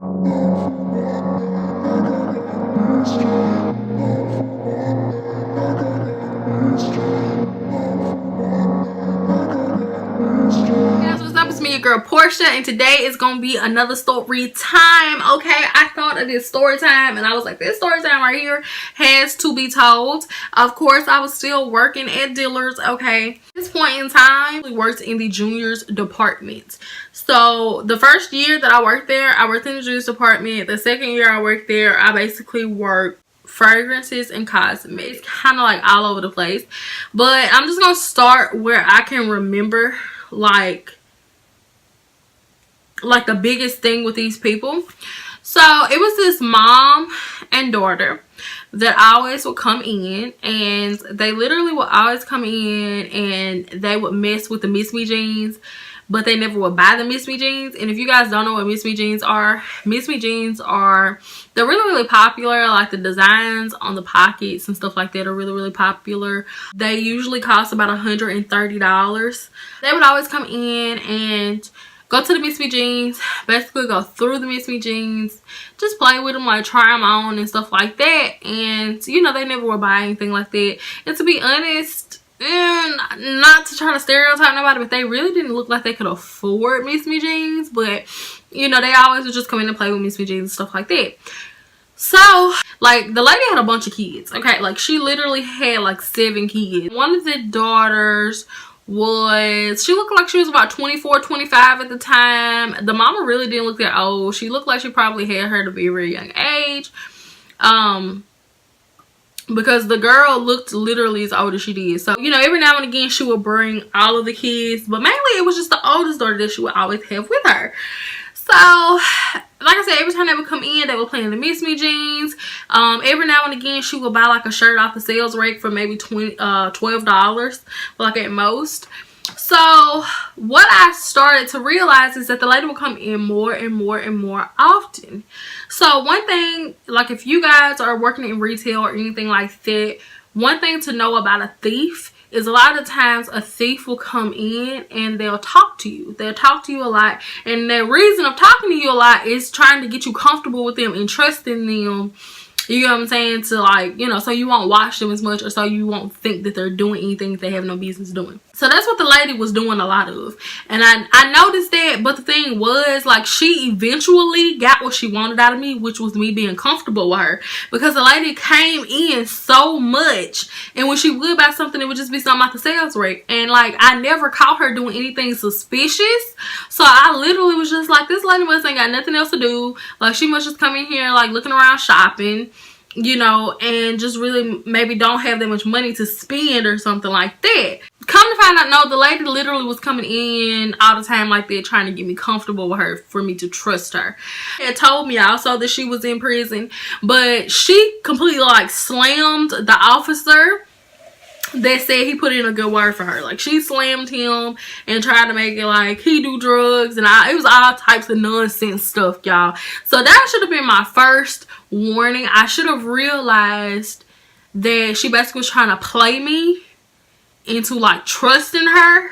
What's up? It's me, your girl Porsha, and today is gonna be another story time. Okay, I thought of this story time and I was like, this story time right here has to be told. Of course, I was still working at Dillards. Okay, at this point in time, I worked in the juniors department. So the first year that I worked there, I worked in the juniors department. The second year I worked there, I basically worked fragrances and cosmetics, kind of like all over the place. But I'm just gonna start where I can remember, like the biggest thing with these people. So it was this mom and daughter that always would come in, and they literally would always come in and they would mess with the Miss Me jeans, but they never would buy the Miss Me jeans. And if you guys don't know what Miss Me jeans are, they're really popular. Like the designs on the pockets and stuff like that are really popular. They usually cost about $130. They would always come in and go to the Miss Me jeans, basically go through the Miss Me jeans, just play with them, like try them on and stuff like that. And you know, they never would buy anything like that. And to be honest, and not to try to stereotype nobody, but they really didn't look like they could afford Miss Me jeans. But you know, they always would just come in and play with Miss Me jeans and stuff like that. So like the lady had a bunch of kids. Okay, like she literally had like 7 kids. One of the daughters she looked like she was about 24, 25 at the time. The mama really didn't look that old. She looked like she probably had her to be a very young age. Because the girl looked literally as old as she did. So, you know, every now and again she would bring all of the kids, but mainly it was just the oldest daughter that she would always have with her. So, like I said, every time they would come in, they would play in the Miss Me jeans. Every now and again, she would buy like a shirt off the sales rake for maybe $12, like at most. So, what I started to realize is that the lady would come in more and more often. So, one thing, like if you guys are working in retail or anything like that, one thing to know about a thief is a lot of times a thief will come in and they'll talk to you. They'll talk to you a lot. And the reason of talking to you a lot is trying to get you comfortable with them and trusting them. You know what I'm saying? To like, you know, so you won't watch them as much, or so you won't think that they're doing anything that they have no business doing. So that's what the lady was doing a lot of. And I noticed that, but the thing was, like, she eventually got what she wanted out of me, which was me being comfortable with her. Because the lady came in so much, and when she would buy something, it would just be something off the sales rate. And like, I never caught her doing anything suspicious. So I literally was just like, this lady must ain't got nothing else to do. Like, she must just come in here like looking around shopping, you know, and just really maybe don't have that much money to spend or something like that. Come to find out, no, the lady literally was coming in all the time like that, trying to get me comfortable with her for me to trust her. It told me also that she was in prison, but she completely like slammed the officer that said he put in a good word for her. Like, she slammed him and tried to make it like he do drugs, and it was all types of nonsense stuff, y'all. So that should have been my first warning. I should have realized that she basically was trying to play me into like trusting her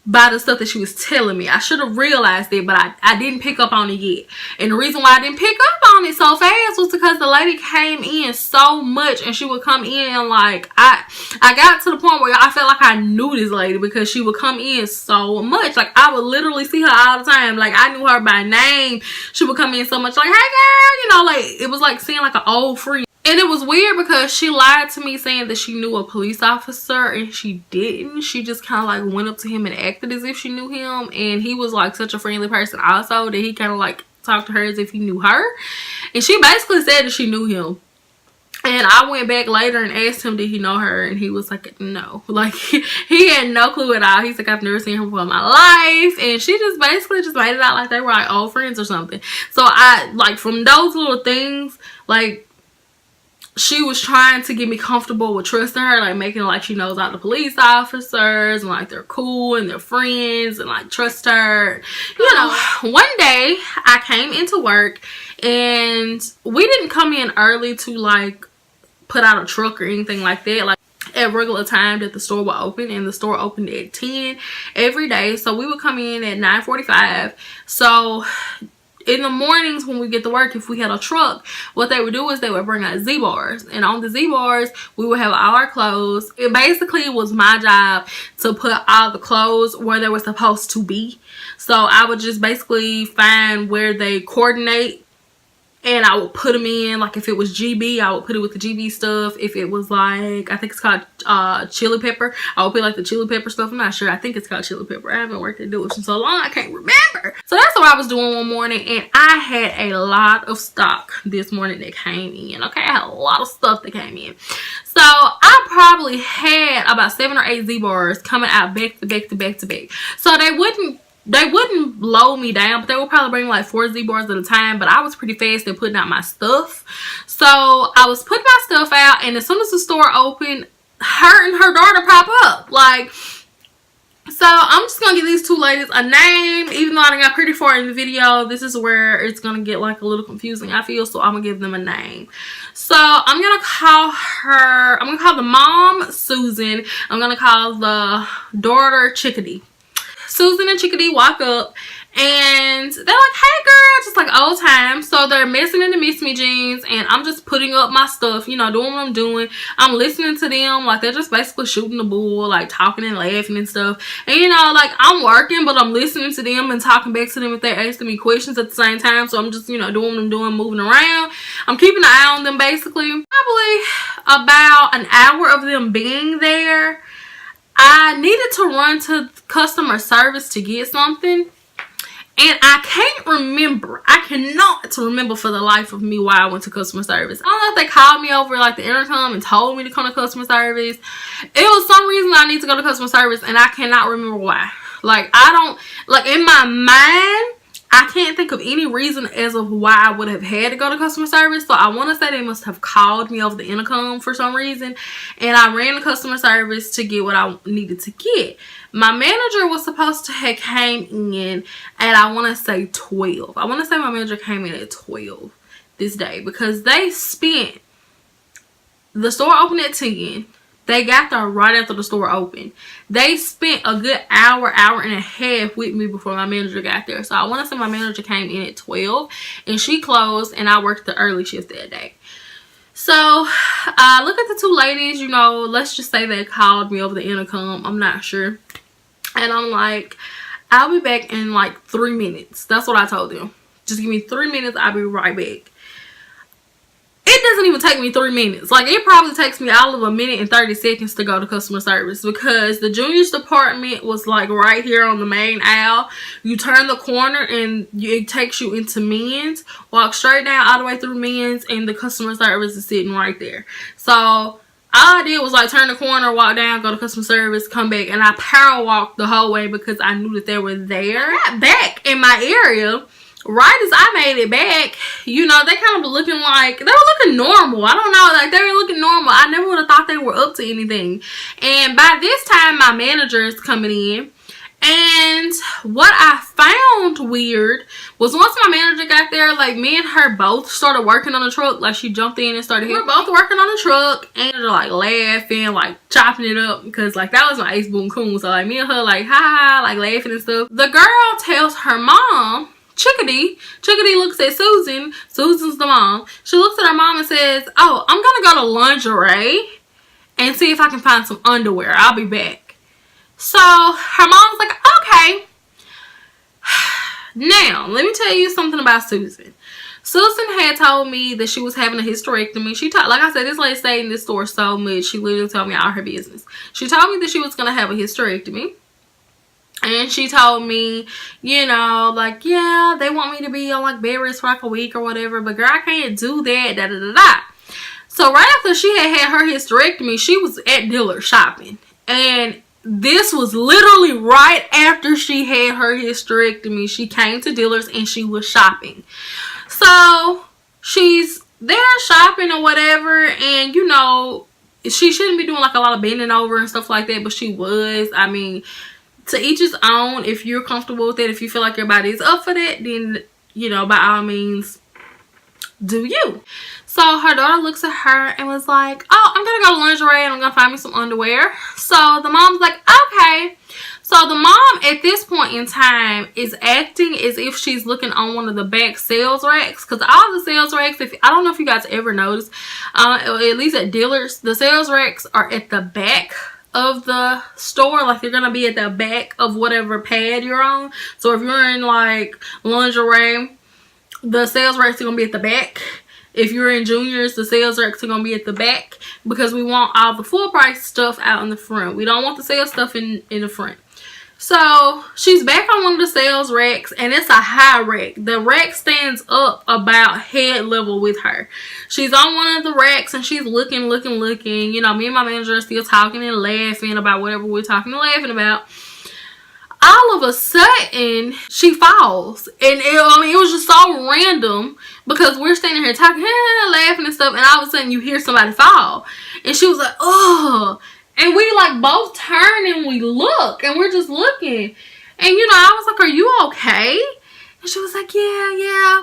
by the stuff that she was telling me. I should have realized it, but I didn't pick up on it yet. And the reason why I didn't pick up on it so fast was because the lady came in so much, and she would come in like, I got to the point where I felt like I knew this lady, because she would come in so much. Like, I would literally see her all the time. Like, I knew her by name. She would come in so much like, hey girl, you know, like it was like seeing like an old friend. And it was weird because she lied to me saying that she knew a police officer, and she didn't. She just kind of like went up to him and acted as if she knew him. And he was like such a friendly person also that he kind of like talked to her as if he knew her. And she basically said that she knew him. And I went back later and asked him, did he know her? And he was like, no. Like, he had no clue at all. He's like, I've never seen her before in my life. And she just basically just made it out like they were like old friends or something. So I, like, from those little things, like, she was trying to get me comfortable with trusting her, like making it like she knows all the police officers and like they're cool and they're friends and like trust her. You know, one day I came into work and we didn't come in early to like put out a truck or anything like that. Like, at regular time that the store would open, and the store opened at 10 every day. So we would come in at 9:45. So in the mornings when we get to work, if we had a truck, what they would do is they would bring out Z-bars, and on the Z-bars we would have all our clothes. It basically was my job to put all the clothes where they were supposed to be. So I would just basically find where they coordinate, and I would put them in. Like if it was GB, I would put it with the GB stuff. If it was like, I think it's called chili pepper, I would put like the chili pepper stuff. I'm not sure. I think it's called chili pepper. I haven't worked at Dillards in so long, I can't remember. So that's what I was doing one morning, and I had a lot of stock this morning that came in. Okay, I had a lot of stuff that came in. So I probably had about 7 or 8 Z-bars coming out back to back to back to back. So they wouldn't load me down, but they would probably bring like 4 Z-bars at a time. But I was pretty fast at putting out my stuff. So I was putting my stuff out, and as soon as the store opened, her and her daughter pop up. Like, so I'm just gonna give these 2 ladies a name. Even though I done got pretty far in the video, this is where it's gonna get like a little confusing, I feel. So I'm gonna give them a name. So I'm gonna call the mom Susan. I'm gonna call the daughter Chickadee. Susan and Chickadee walk up, and they're like, hey girl, just like old times. So they're messing in the Miss Me jeans, and I'm just putting up my stuff, you know, doing what I'm doing. I'm listening to them, like they're just basically shooting the bull, like talking and laughing and stuff. And you know, like I'm working, but I'm listening to them and talking back to them if they're asking me questions at the same time. So I'm just, you know, doing what I'm doing, moving around. I'm keeping an eye on them basically. Probably about an hour of them being there, I needed to run to customer service to get something, and I cannot remember for the life of me why I went to customer service. I don't know if they called me over like the intercom and told me to come to customer service. It was some reason I need to go to customer service, and I cannot remember why. Like, I don't, like in my mind, I can't think of any reason as of why I would have had to go to customer service. So I want to say they must have called me over the intercom for some reason. And I ran to customer service to get what I needed to get. My manager was supposed to have came in at, I want to say 12. I want to say my manager came in at 12 this day, because they spent, the store opened at 10. They got there right after the store opened. They spent a good hour and a half with me before my manager got there. So I want to say my manager came in at 12 and she closed, and I worked the early shift that day. So look at the 2 ladies, you know, let's just say they called me over the intercom. I'm not sure. And I'm like, I'll be back in like 3 minutes. That's what I told them. Just give me 3 minutes. I'll be right back. It doesn't even take me 3 minutes. Like, it probably takes me all of 1 minute and 30 seconds to go to customer service, because the juniors department was like right here on the main aisle. You turn the corner and it takes you into men's. Walk straight down all the way through men's, and the customer service is sitting right there. So all I did was like turn the corner, walk down, go to customer service, come back, and I power walked the whole way because I knew that they were there. I got back in my area. Right as I made it back, you know, they kind of looking like, they were looking normal. I don't know, like they were looking normal. I never would have thought they were up to anything. And by this time, my manager is coming in. And what I found weird was once my manager got there, like me and her both started working on the truck. Like she jumped in and started here. We were both working on the truck, and they're like laughing, like chopping it up, because like that was my ace boom coon. So like me and her like ha, like laughing and stuff. The girl tells her mom, Chickadee looks at Susan. Susan's the mom. She looks at her mom and says, oh, I'm gonna go to lingerie and see if I can find some underwear. I'll be back. So her mom's like, okay. Now let me tell you something about Susan. Susan had told me that she was having a hysterectomy. She told, like I said, this lady stayed in this store so much, she literally told me all her business. She told me that she was gonna have a hysterectomy. And she told me, you know, like, yeah, they want me to be on like bed rest for like a week or whatever, but girl, I can't do that, da da da da. So right after she had her hysterectomy, she was at Dillards shopping. And this was literally right after she had her hysterectomy. She came to Dillards and she was shopping. So she's there shopping or whatever, and you know, she shouldn't be doing like a lot of bending over and stuff like that, but she was. I mean, to each his own. If you're comfortable with it, if you feel like your body is up for that, then, you know, by all means, do you. So her daughter looks at her and was like, oh, I'm gonna go to lingerie and I'm gonna find me some underwear. So the mom's like, okay. So the mom at this point in time is acting as if she's looking on one of the back sales racks, because all the sales racks, I don't know if you guys ever noticed, at least at Dillards, the sales racks are at the back of the store. Like, they're gonna be at the back of whatever pad you're on. So if you're in like lingerie, the sales racks are gonna be at the back. If you're in juniors, the sales racks are gonna be at the back, because we want all the full price stuff out in the front. We don't want the sales stuff in the front. So she's back on one of the sales racks, and it's a high rack. The rack stands up about head level with her. She's on one of the racks, and she's looking. You know, me and my manager are still talking and laughing about whatever we're talking and laughing about. All of a sudden, she falls. And it was just so random, because we're standing here talking, laughing and stuff, and all of a sudden you hear somebody fall. And she was like, oh. And we like both turn and we look, and we're just looking. And you know, I was like, are you okay? And she was like, yeah.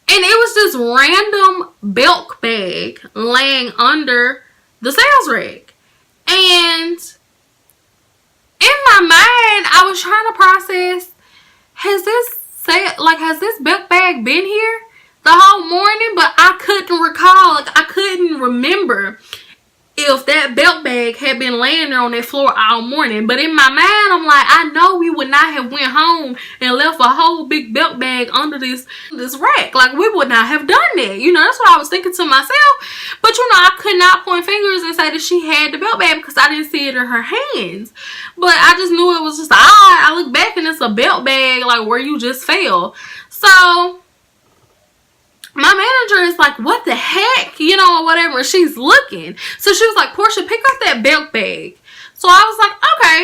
And it was this random belt bag laying under the sales rack. And in my mind, I was trying to process, has this belt bag been here the whole morning? But I couldn't recall, like I couldn't remember if that belt bag had been laying there on that floor all morning. But in my mind, I'm like, I know we would not have went home and left a whole big belt bag under this rack. Like, we would not have done that. You know, that's what I was thinking to myself. But you know, I could not point fingers and say that she had the belt bag, because I didn't see it in her hands. But I just knew it was just odd. I look back and it's a belt bag, like where you just fell. So my manager is like, what the heck? You know, or whatever. She's looking. So she was like, Porsha, pick up that belt bag. So I was like,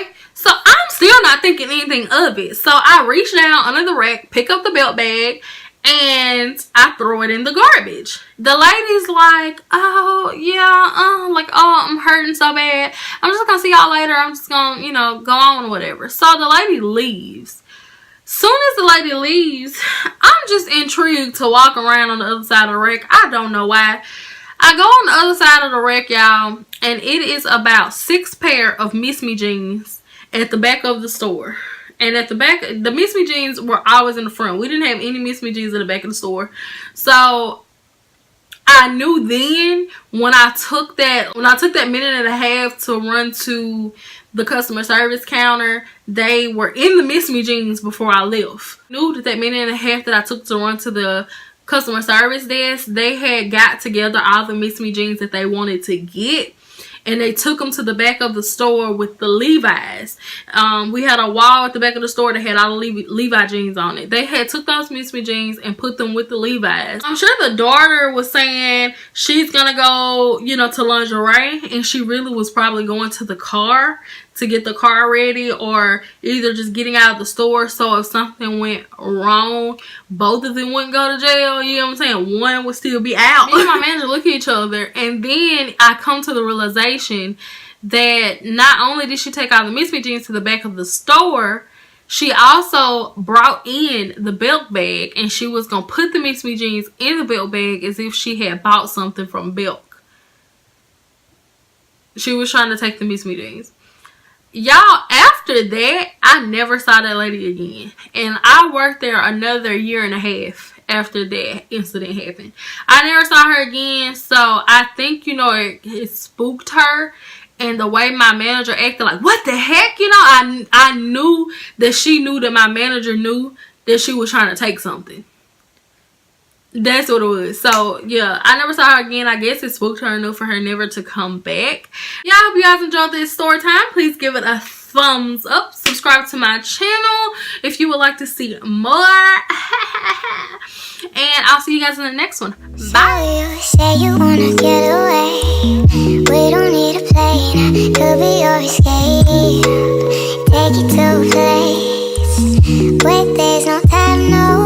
okay. So I'm still not thinking anything of it. So I reach down under the rack, pick up the belt bag, and I throw it in the garbage. The lady's like, oh, yeah, I'm hurting so bad. I'm just going to see y'all later. I'm just going to, you know, go on or whatever. So the lady leaves. Soon as the lady leaves, I'm just intrigued to walk around on the other side of the rack. I don't know why. I go on the other side of the rack, y'all, and it is about 6 pair of Miss Me jeans at the back of the store. And at the back, the Miss Me jeans were always in the front. We didn't have any Miss Me jeans in the back of the store. So I knew then, when I took that minute and a half to run to the customer service counter, they were in the Miss Me jeans before I left. I knew that minute and a half that I took to run to the customer service desk, they had got together all the Miss Me jeans that they wanted to get, and they took them to the back of the store with the Levi's. We had a wall at the back of the store that had all the Levi jeans on it. They had took those Miss Me jeans and put them with the Levi's. I'm sure the daughter was saying she's gonna go, you know, to lingerie, and she really was probably going to the car to get the car ready, or either just getting out of the store, so if something went wrong, both of them wouldn't go to jail. You know what I'm saying? One would still be out. Me and my manager look at each other, and then I come to the realization that not only did she take all the Miss Me jeans to the back of the store, she also brought in the belt bag, and she was gonna put the Miss Me jeans in the belt bag as if she had bought something from Belk. She was trying to take the Miss Me jeans. Y'all, after that, I never saw that lady again. And I worked there another year and a half after that incident happened. I never saw her again. So I think, you know, it spooked her. And the way my manager acted, like, what the heck? You know, I knew that she knew that my manager knew that she was trying to take something. That's what it was. So yeah, I never saw her again. I guess it spooked her enough for her never to come back. Yeah, I hope you guys enjoyed this story time. Please give it a thumbs up. Subscribe to my channel if you would like to see more. And I'll see you guys in the next one. Bye. Say you wanna get away. We don't need a plane. Could be your escape. Take you to a place where there's no time, no